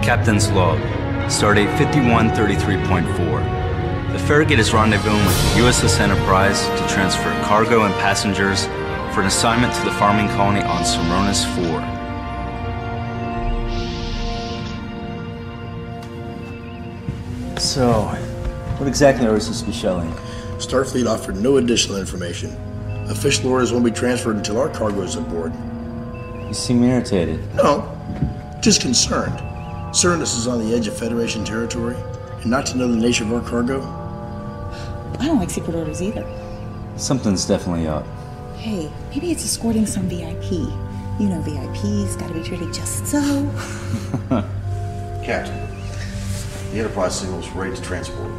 Captain's log, stardate 5133.4. The Farragut is rendezvousing with the USS Enterprise to transfer cargo and passengers for an assignment to the farming colony on Soronis 4. So, what exactly are we supposed to be shelling? Starfleet offered no additional information. Official orders won't be transferred until our cargo is aboard. You seem irritated. No, just concerned. Soronis is on the edge of Federation territory, and not to know the nature of our cargo? I don't like secret orders either. Something's definitely up. Hey, maybe it's escorting some VIP. You know VIPs gotta be treated just so. Captain, the Enterprise signal's ready to transport.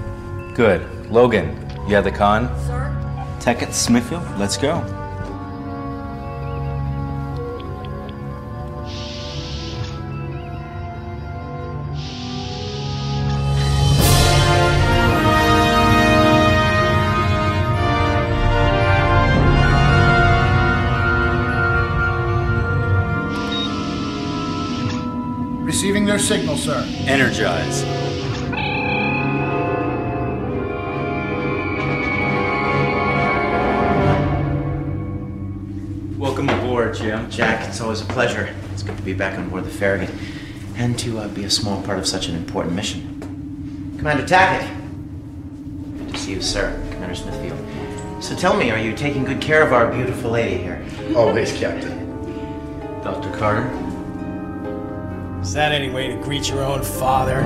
Good. Logan, you have the con? Sir? Tech at Smithfield? Let's go. Receiving their signal, sir. Energize. Welcome aboard, Jim. Jack, it's always a pleasure. It's good to be back on board the Farragut and to be a small part of such an important mission. Commander Tackett. Good to see you, sir. Commander Smithfield. So tell me, are you taking good care of our beautiful lady here? Always, Captain. Dr. Carter? Is that any way to greet your own father?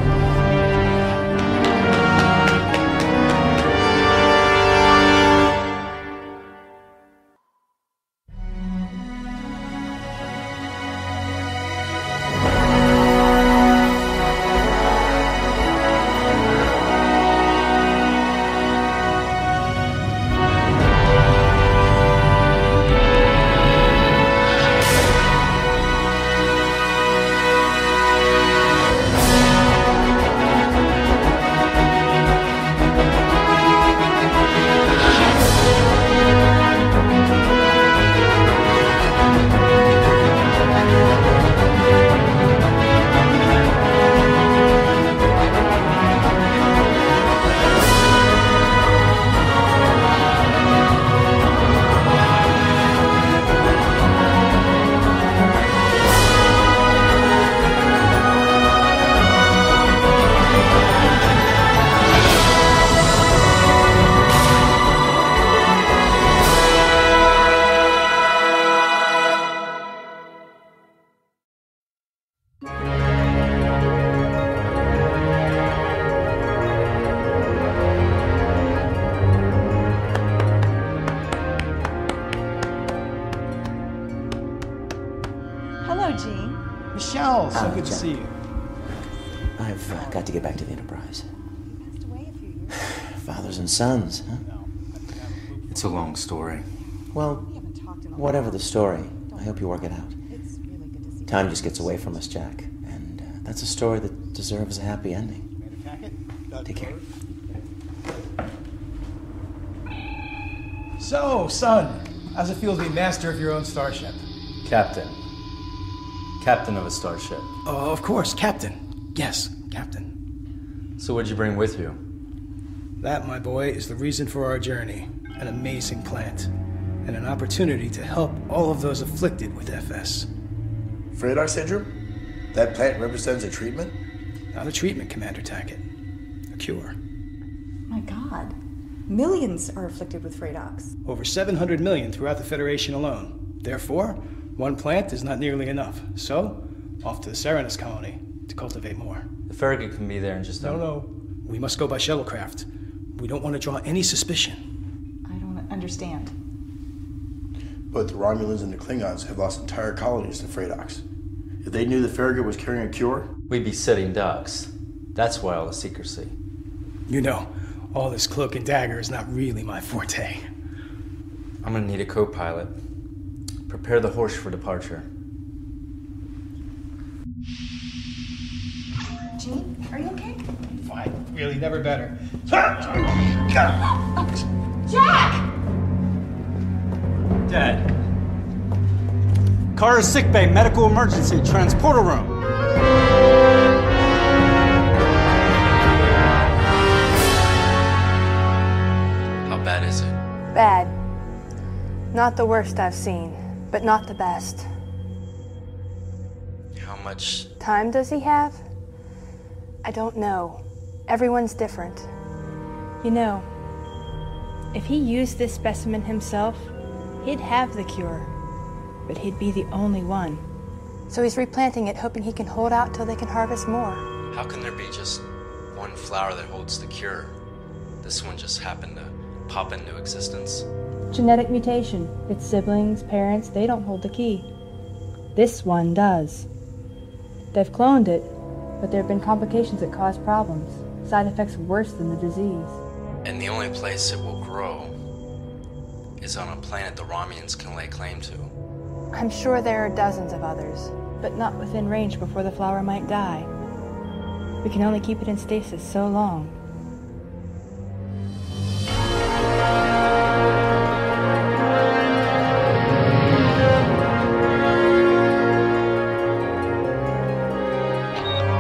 Hello, Gene. Michelle, so good to Jack. see you. I've got to get back to the Enterprise. Passed away a few years. Fathers and sons, huh? It's a long story. Well, We haven't talked in a whatever while. the story, I hope you work it out. It's really good to see you. Time just gets away from us, Jack, and that's a story that deserves a happy ending. Take care. So, son, how's it feel to be master of your own starship? Captain. Captain of a starship. Oh, of course, Captain. Yes, Captain. So what'd you bring with you? That, my boy, is the reason for our journey. An amazing plant. And an opportunity to help all of those afflicted with FS. Freydag syndrome? That plant represents a treatment? Not a treatment, Commander Tackett. A cure. My God. Millions are afflicted with Freydags. Over 700 million throughout the Federation alone. Therefore, one plant is not nearly enough. So, off to the Soronis colony to cultivate more. The Farragut can be there in just a... No. We must go by shuttlecraft. We don't want to draw any suspicion. I don't understand. Both the Romulans and the Klingons have lost entire colonies to Freydags. If they knew the Farragut was carrying a cure, We'd be sitting ducks. That's why all the secrecy. You know, all this cloak and dagger is not really my forte. I'm gonna need a co-pilot. Prepare the horse for departure. Gene, are you okay? Fine. Really, never better. Jack! Dead. Carter's sickbay, medical emergency, transporter room. Not the worst I've seen, but not the best. How much Time does he have? I don't know. Everyone's different. You know, if he used this specimen himself, he'd have the cure, but he'd be the only one. So he's replanting it, hoping he can hold out till they can harvest more. How can there be just one flower that holds the cure? This one just happened to pop into existence. Genetic mutation. Its siblings, parents, they don't hold the key. This one does. They've cloned it, but there have been complications that cause problems. Side effects worse than the disease. And the only place it will grow is on a planet the Romulans can lay claim to. I'm sure there are dozens of others, but not within range before the flower might die. We can only keep it in stasis so long.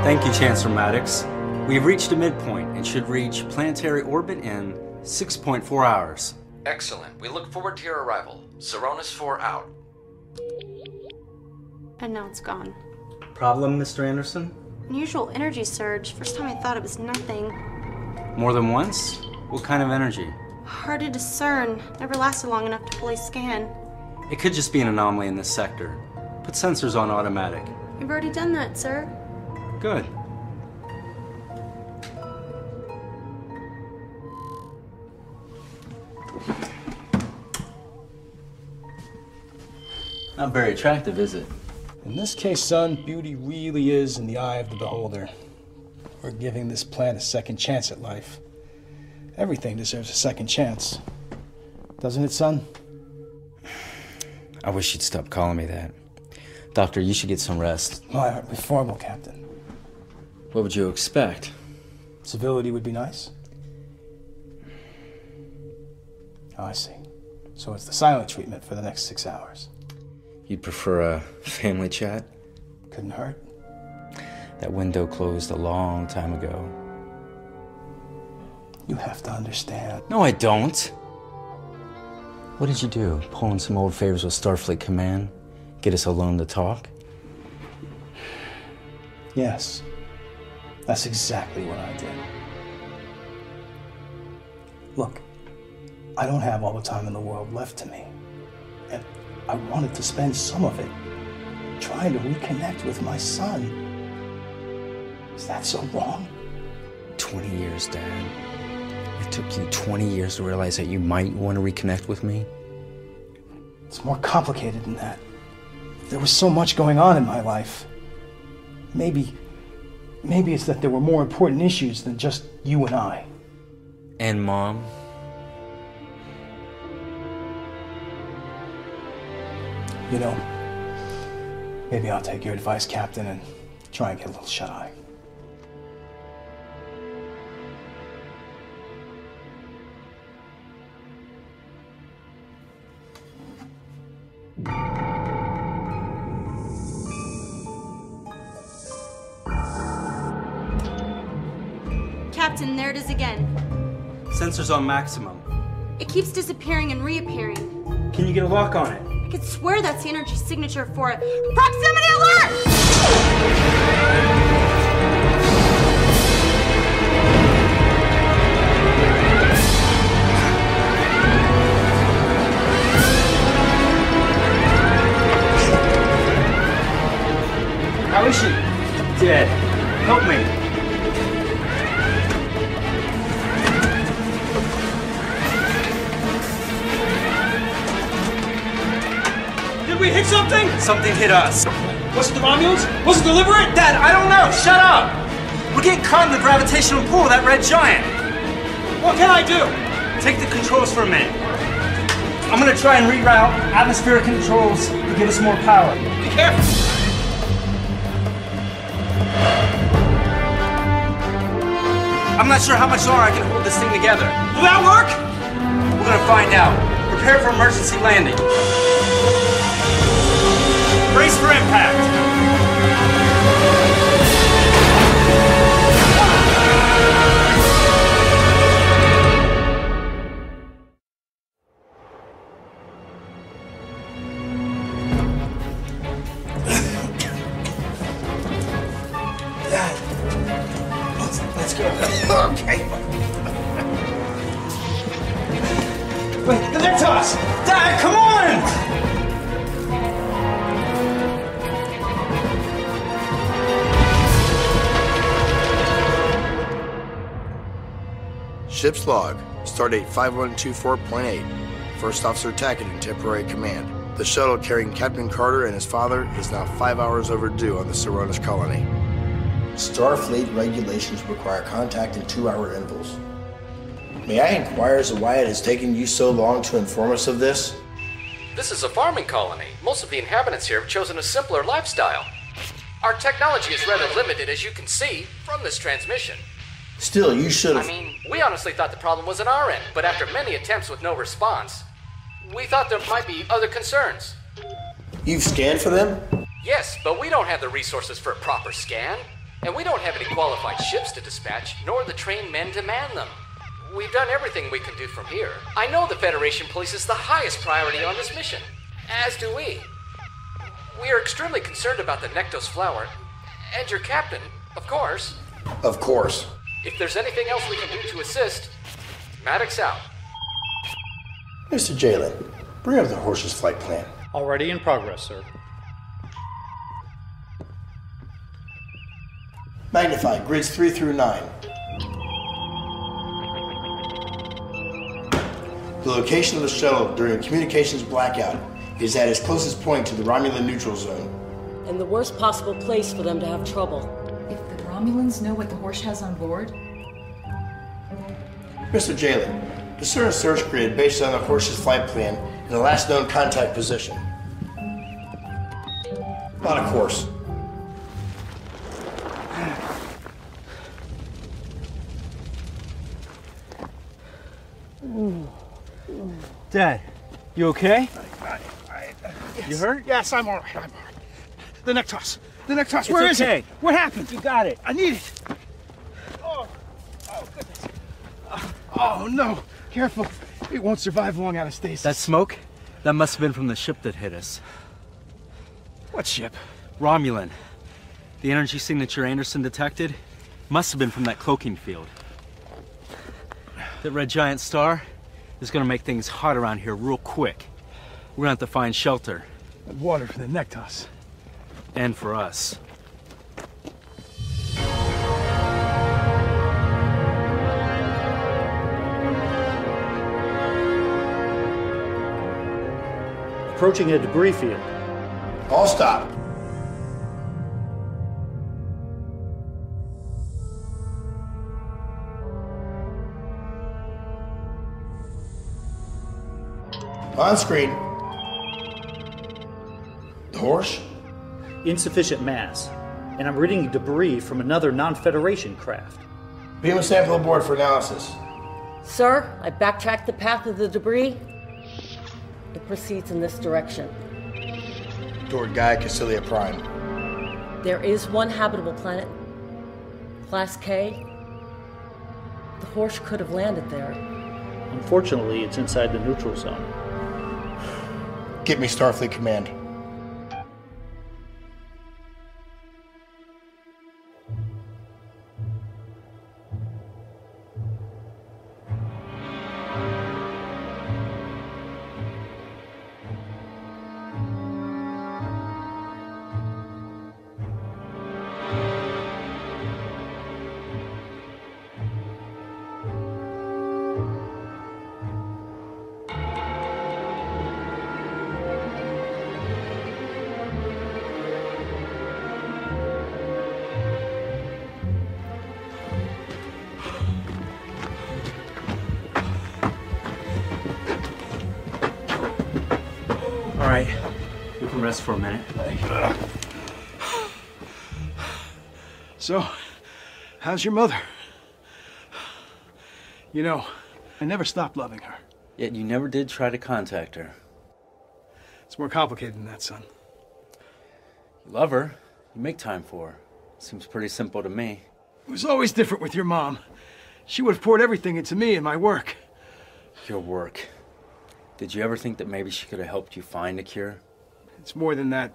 Thank you, Chancellor Maddox. We have reached a midpoint and should reach planetary orbit in 6.4 hours. Excellent. We look forward to your arrival. Zeronis 4 out. And now it's gone. Problem, Mr. Anderson? Unusual energy surge. First time I thought it was nothing. More than once? What kind of energy? Hard to discern. Never lasted long enough to fully scan. It could just be an anomaly in this sector. Put sensors on automatic. We've already done that, sir. Good. Not very attractive, is it? In this case, son, beauty really is in the eye of the beholder. We're giving this plant a second chance at life. Everything deserves a second chance. Doesn't it, son? I wish you'd stop calling me that. Doctor, you should get some rest. Why aren't we formal, Captain? What would you expect? Civility would be nice. Oh, I see. So it's the silent treatment for the next 6 hours. You'd prefer a family chat? Couldn't hurt. That window closed a long time ago. You have to understand. No, I don't. What did you do? Pull in some old favors with Starfleet Command? Get us alone to talk? Yes. That's exactly what I did. Look, I don't have all the time in the world left to me. And I wanted to spend some of it trying to reconnect with my son. Is that so wrong? 20 years, Dad. It took you 20 years to realize that you might want to reconnect with me? It's more complicated than that. There was so much going on in my life. Maybe it's that there were more important issues than just you and I. And Mom? You know, maybe I'll take your advice, Captain, and try and get a little shut-eye. Captain, there it is again. Sensors on maximum. It keeps disappearing and reappearing. Can you get a lock on it? I could swear that's the energy signature for it. Proximity alert! How is she? Dead. Help me. Did we hit something? Something hit us. Was it the Romulans? Was it deliberate? Dad, I don't know. Shut up. We're getting caught in the gravitational pull of that red giant. What can I do? Take the controls for a minute. I'm gonna try and reroute atmospheric controls to give us more power. Be careful. I'm not sure how much longer I can hold this thing together. Will that work? We're gonna find out. Prepare for emergency landing. Brace for impact. Ship's log, stardate 5124.8. First Officer Tackett in temporary command. The shuttle carrying Captain Carter and his father is now 5 hours overdue on the Seronish colony. Starfleet regulations require contact in 2-hour intervals. May I inquire as to why it has taken you so long to inform us of this? This is a farming colony. Most of the inhabitants here have chosen a simpler lifestyle. Our technology is rather limited, as you can see, from this transmission. Still, you should have... I mean, we honestly thought the problem was on our end, but after many attempts with no response, we thought there might be other concerns. You've scanned for them? Yes, but we don't have the resources for a proper scan, and we don't have any qualified ships to dispatch, nor the trained men to man them. We've done everything we can do from here. I know the Federation places the highest priority on this mission, as do we. We are extremely concerned about the Nektos flower, and your captain, of course. Of course. If there's anything else we can do to assist, Maddox out. Mr. Jalen, bring up the horse's flight plan. Already in progress, sir. Magnify grids 3 through 9. The location of the shuttle during a communications blackout is at its closest point to the Romulan neutral zone. And the worst possible place for them to have trouble. If the Romulans know what the horse has on board? Mr. Jalen, discern a search grid based on the horse's flight plan and the last known contact position. On a course. Dad, you okay? Yes. You hurt? Yes, I'm all right. The Nektos. The Nektos, where is it? What happened? You got it. I need it. Oh goodness. Oh, no. Careful. It won't survive long out of stasis. That smoke? That must have been from the ship that hit us. What ship? Romulan. The energy signature Anderson detected must have been from that cloaking field. That red giant star is gonna make things hot around here real quick. We're gonna have to find shelter. And water for the Nektos. And for us. Approaching a debris field. All stop. On screen. The horse? Insufficient mass. And I'm reading debris from another non-Federation craft. Beam a sample aboard for analysis. Sir, I backtracked the path of the debris. It proceeds in this direction. Toward Gaia Cassilia Prime. There is one habitable planet. Class K. The horse could have landed there. Unfortunately, it's inside the neutral zone. Get me Starfleet Command. All right, we can rest for a minute. So, how's your mother? You know, I never stopped loving her. Yet you never did try to contact her. It's more complicated than that, son. You love her. You make time for her. Seems pretty simple to me. It was always different with your mom. She would have poured everything into me and my work. Your work. Did you ever think that maybe she could have helped you find a cure? It's more than that.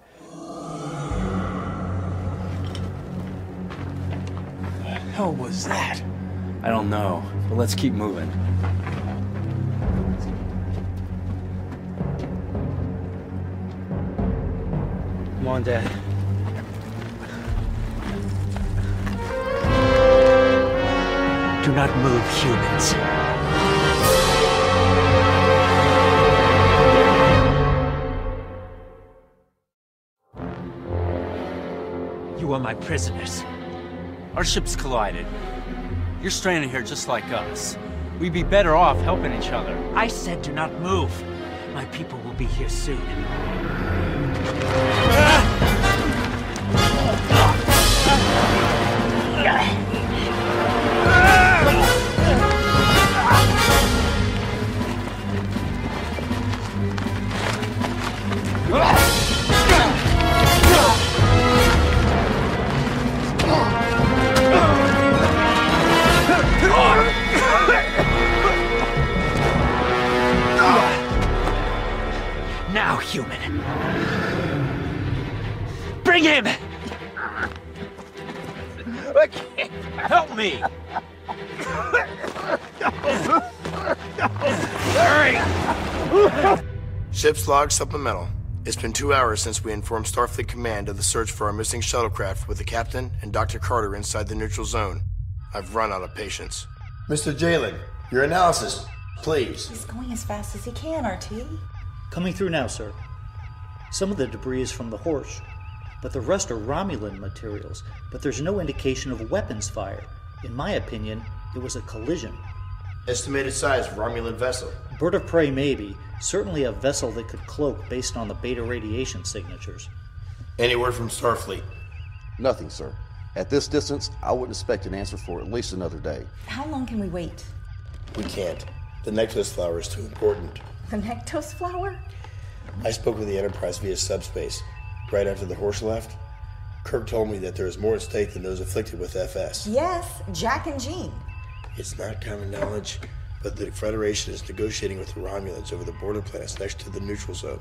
What the hell was that? I don't know, but let's keep moving. Come on, Dad. Do not move, humans. You are my prisoners. Our ships collided. You're stranded here just like us. We'd be better off helping each other. I said do not move. My people will be here soon. Now, human. Bring him! Help me! Hurry! Ship's log supplemental. It's been 2 hours since we informed Starfleet Command of the search for our missing shuttlecraft with the captain and Dr. Carter inside the neutral zone. I've run out of patience. Mr. Jalen, your analysis, please. He's going as fast as he can, RT. Coming through now, sir. Some of the debris is from the Horsch, but the rest are Romulan materials, but there's no indication of weapons fire. In my opinion, it was a collision. Estimated size of Romulan vessel. Bird of prey maybe, certainly a vessel that could cloak based on the beta radiation signatures. Any word from Starfleet? Nothing, sir. At this distance, I wouldn't expect an answer for at least another day. How long can we wait? We can't. The necklace flower is too important. The nectos flower? I spoke with the Enterprise via subspace. Right after the Horsch left, Kirk told me that there is more at stake than those afflicted with FS. Yes, Jack and Jean. It's not common knowledge, but the Federation is negotiating with the Romulans over the border planets next to the neutral zone.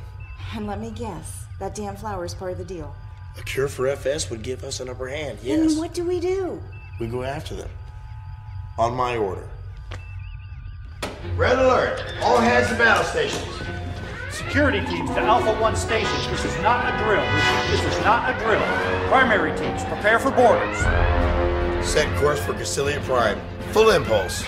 And let me guess, that damn flower is part of the deal. A cure for FS would give us an upper hand, yes. Then what do we do? We go after them. On my order. Red alert! All hands to battle stations. Security teams to Alpha 1 station. This is not a drill. This is not a drill. Primary teams, prepare for boarders. Set course for Cassilia Prime. Full impulse.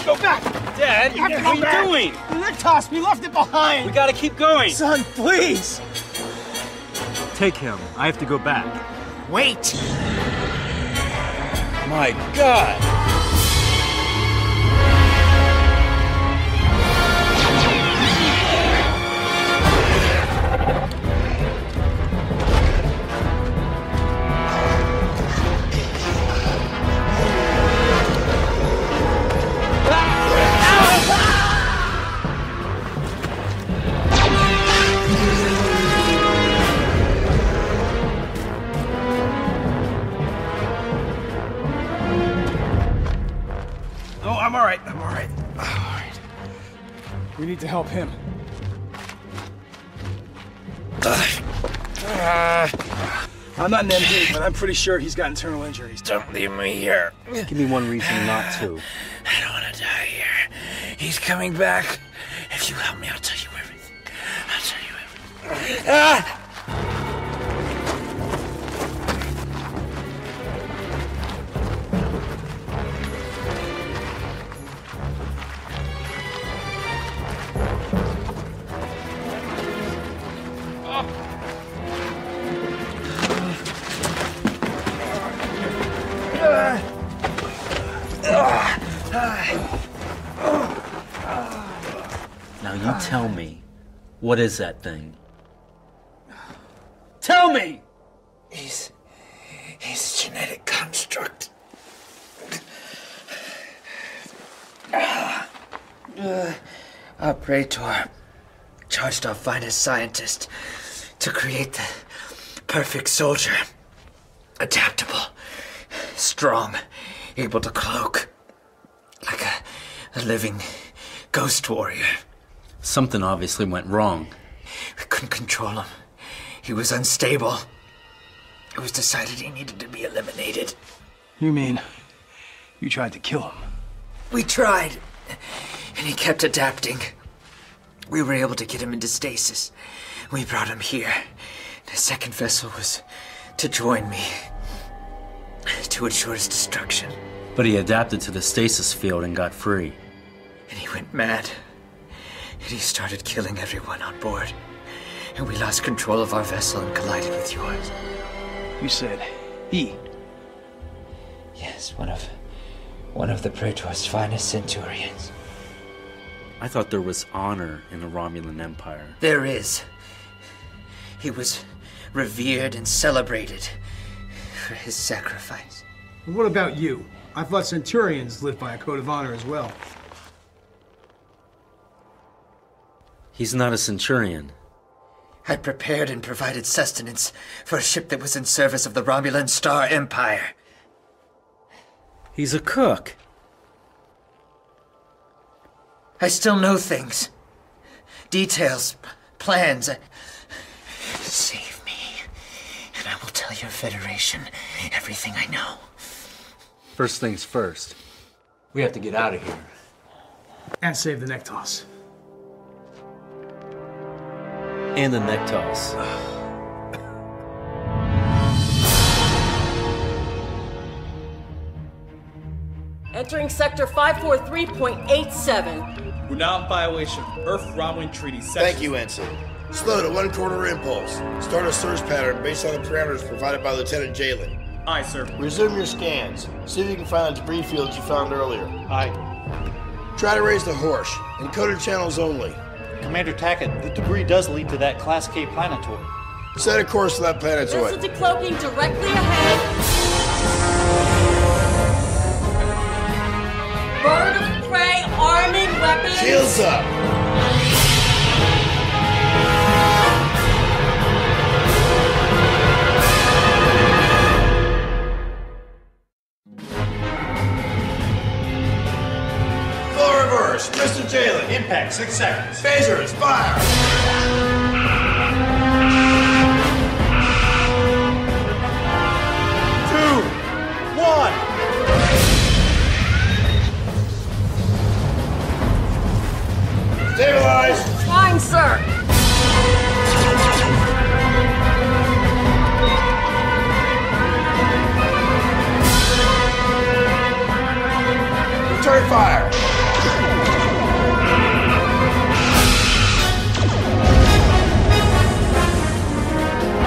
Go back! Dad, what are you doing? Let toss me, left it behind! We gotta keep going! Son, please! Take him. I have to go back. Wait! My God! I'm all right. We need to help him. I'm not an MD, but I'm pretty sure he's got internal injuries. Don't leave me here. Give me one reason not to. I don't want to die here. He's coming back. If you help me, I'll tell you everything. I'll tell you everything. Ah! Now you tell me, what is that thing? Tell me! He's a genetic construct. Operator charged our finest scientist to create the perfect soldier. Adaptable, strong, able to cloak. Like a living ghost warrior. Something obviously went wrong. We couldn't control him. He was unstable. It was decided he needed to be eliminated. You mean you tried to kill him? We tried, and he kept adapting. We were able to get him into stasis. We brought him here. The second vessel was to join me, to ensure his destruction. But he adapted to the stasis field and got free. And he went mad. And he started killing everyone on board. And we lost control of our vessel and collided with yours. You said he? Yes, one of the Praetor's finest centurions. I thought there was honor in the Romulan Empire. There is. He was revered and celebrated for his sacrifice. And what about you? I thought centurions lived by a code of honor as well. He's not a centurion. I prepared and provided sustenance for a ship that was in service of the Romulan Star Empire. He's a cook. I still know things. Details, plans. Save me, and I will tell your Federation everything I know. First things first. We have to get out of here. And save the neck toss. And the neck toss. Entering sector 543.87. We're now in violation of Earth-Romulan Treaty section. Thank you, Ensign. Slow to 1/4 impulse. Start a search pattern based on the parameters provided by Lieutenant Jalen. Aye, sir. Resume your scans. See if you can find the debris fields you found earlier. Aye. Try to raise the horse. Encoded channels only. Commander Tackett, the debris does lead to that Class K planetoid. Set a course for that planetoid. Vessel decloaking directly ahead. Bird of prey arming weapons. Shields up. Full reverse. Mr. Jalen. Impact, 6 seconds. Phasers, fire. 2, 1. Stabilize. Trying, sir. Return fire.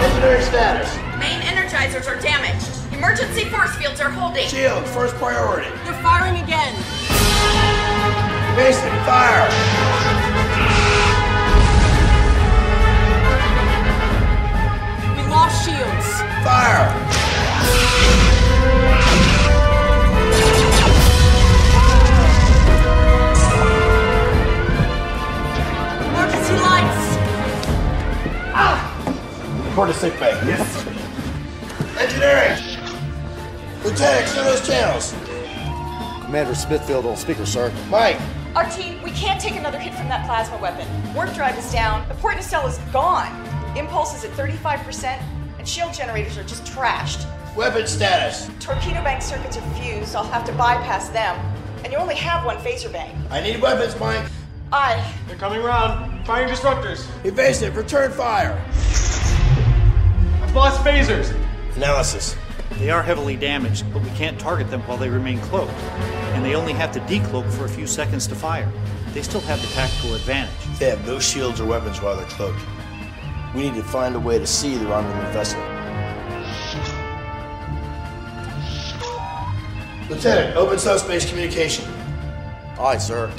Engineering status. Main energizers are damaged. Emergency force fields are holding. Shield, first priority. They're firing again. Basic, fire. We lost shields. Fire. Emergency lights. Report to sick bay. Yes. Engineering. Lieutenant, clear those channels. Commander Smithfield on speaker, sir. Mike. RT, we can't take another hit from that plasma weapon. Warp drive is down. The port nacelle is gone. Impulse is at 35%, and shield generators are just trashed. Weapon status. Torpedo bank circuits are fused. I'll have to bypass them. And you only have one phaser bank. I need weapons, Mike. Aye. They're coming round. Firing disruptors. Evasive, return fire. I've lost phasers. Analysis. They are heavily damaged, but we can't target them while they remain cloaked. And they only have to decloak for a few seconds to fire. They still have the tactical advantage. They have no shields or weapons while they're cloaked. We need to find a way to see the Romulan vessel. Lieutenant, open subspace communication. Aye, sir.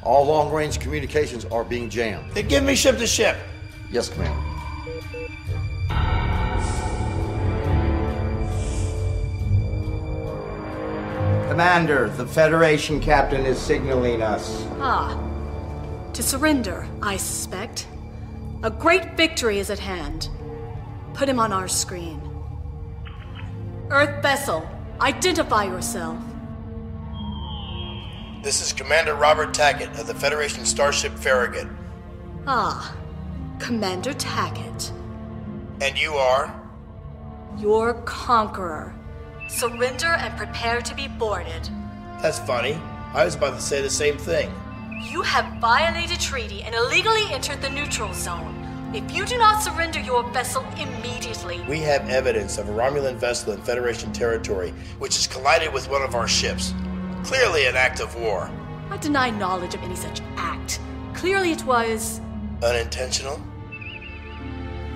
All long-range communications are being jammed. Then give me ship to ship. Yes, Commander. Commander, the Federation captain is signaling us. Ah. To surrender, I suspect. A great victory is at hand. Put him on our screen. Earth vessel, identify yourself. This is Commander Robert Tackett of the Federation Starship Farragut. Ah. Commander Tackett. And you are? Your conqueror. Surrender and prepare to be boarded. That's funny. I was about to say the same thing. You have violated treaty and illegally entered the neutral zone. If you do not surrender your vessel immediately... We have evidence of a Romulan vessel in Federation territory, which has collided with one of our ships. Clearly an act of war. I deny knowledge of any such act. Clearly it was... Unintentional?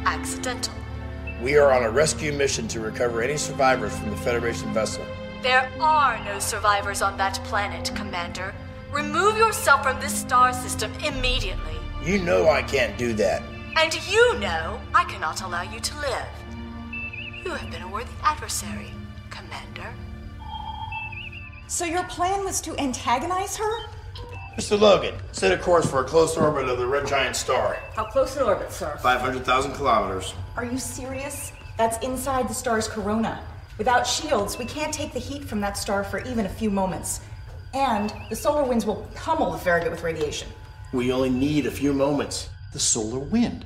accidental. We are on a rescue mission to recover any survivors from the Federation vessel. There are no survivors on that planet, Commander. Remove yourself from this star system immediately. You know I can't do that. And you know I cannot allow you to live. You have been a worthy adversary, Commander. So your plan was to antagonize her? Mr. Logan, set a course for a close orbit of the red giant star. How close in orbit, sir? 500,000 kilometers. Are you serious? That's inside the star's corona. Without shields, we can't take the heat from that star for even a few moments. And the solar winds will pummel the Farragut with radiation. We only need a few moments. The solar wind.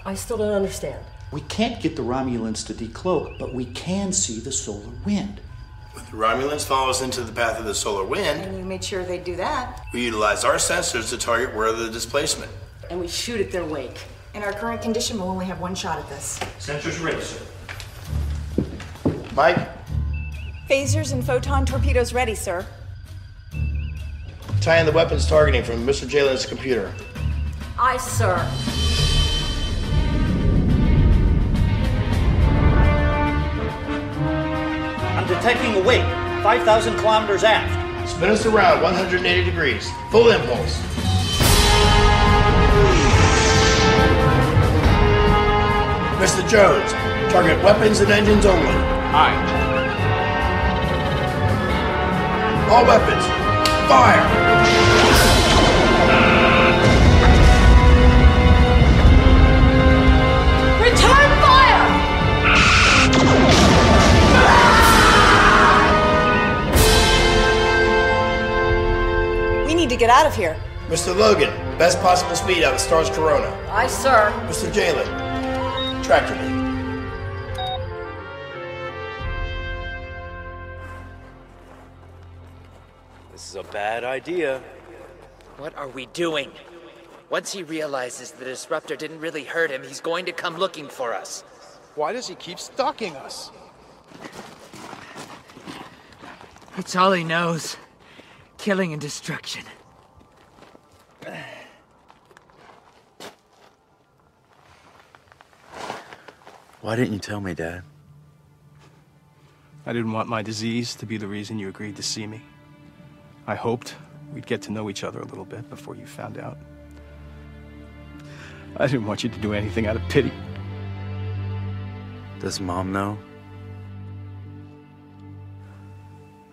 I still don't understand. We can't get the Romulans to decloak, but we can see the solar wind. When the Romulans follow us into the path of the solar wind, And you made sure they'd do that. we utilize our sensors to target where the displacement. And we shoot at their wake. In our current condition, we'll only have one shot at this. Sensors ready, sir. Mike? Phasers and photon torpedoes ready, sir. Tie in the weapons targeting from Mr. Jalen's computer. Aye, sir. I'm detecting a wake, 5,000 kilometers aft. Spin us around 180 degrees. Full impulse. Mr. Jones, target weapons and engines only. Aye. All weapons, fire! Return fire! We need to get out of here. Mr. Logan, best possible speed out of the star's corona. Aye, sir. Mr. Jalen, tractor me. This is a bad idea. What are we doing? Once he realizes the disruptor didn't really hurt him, he's going to come looking for us. Why does he keep stalking us? It's all he knows. Killing and destruction. Why didn't you tell me, Dad? I didn't want my disease to be the reason you agreed to see me. I hoped we'd get to know each other a little bit before you found out. I didn't want you to do anything out of pity. Does Mom know?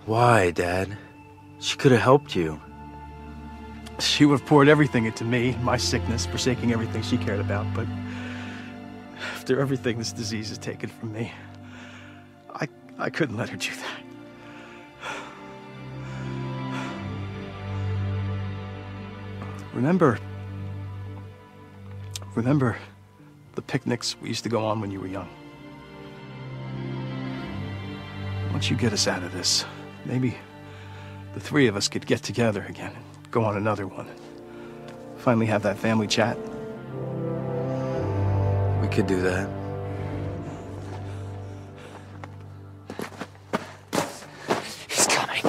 Why, Dad? She could have helped you. She would have poured everything into me, my sickness, forsaking everything she cared about, but after everything this disease has taken from me, I couldn't let her do that. Remember the picnics we used to go on when you were young? Once you get us out of this, maybe the three of us could get together again and go on another one. Finally have that family chat. We could do that. He's coming.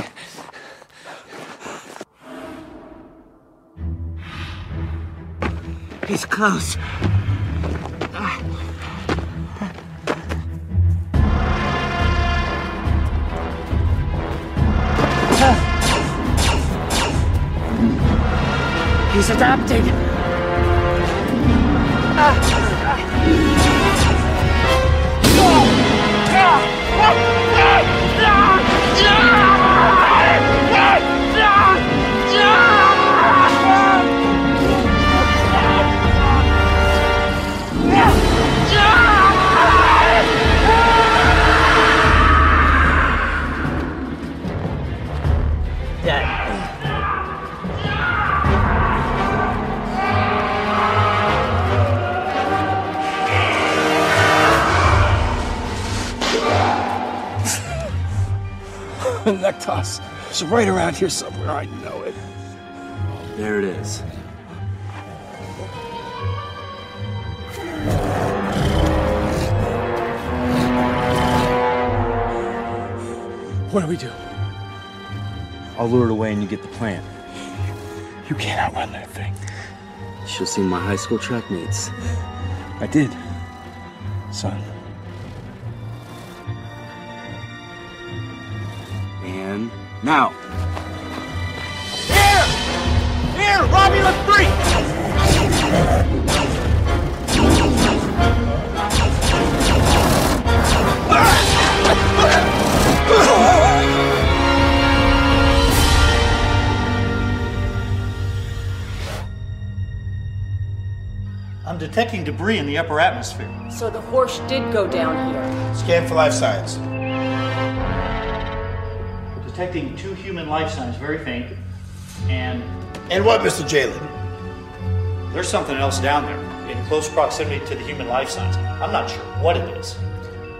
He's close. He's adapting. Neck toss. It's right around here somewhere. I know it. There it is. What do we do? I'll lure it away and you get the plant. You can't outrun that thing. You should have seen my high school track meets. I did, son. And now. Here! Romulan 3! I'm detecting debris in the upper atmosphere. So the horse did go down here. Scan for life signs. Detecting 2 human life signs, very faint. And what, Mr. Jalen? There's something else down there, in close proximity to the human life signs. I'm not sure what it is.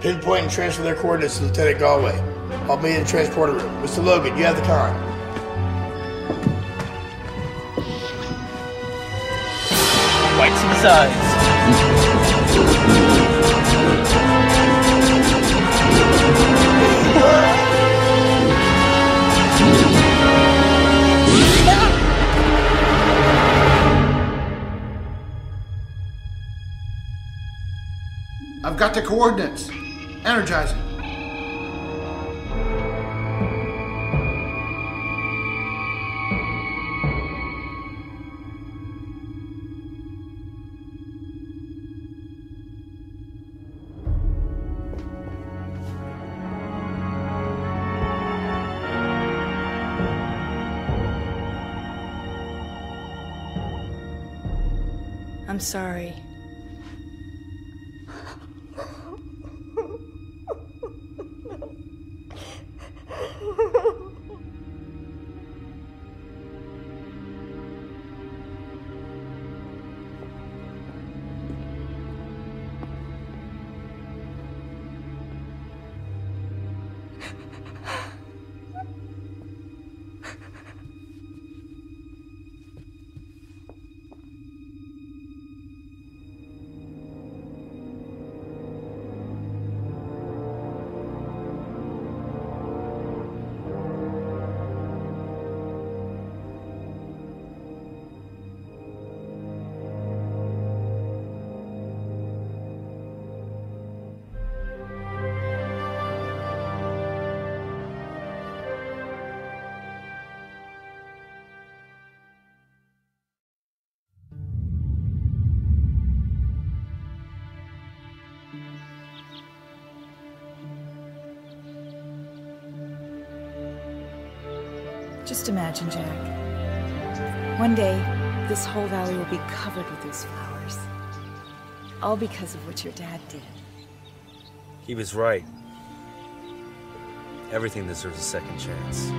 Pinpoint and transfer their coordinates to Lieutenant Galway. I'll meet in the transporter room. Mr. Logan, you have the con. Whites in his eyes. I've got the coordinates. Energizing. I'm sorry. Just imagine, Jack. One day, this whole valley will be covered with these flowers. All because of what your dad did. He was right. Everything deserves a second chance.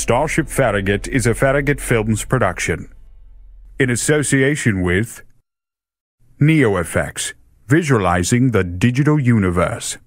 Starship Farragut is a Farragut Films production. In association with NeoFX, visualizing the digital universe.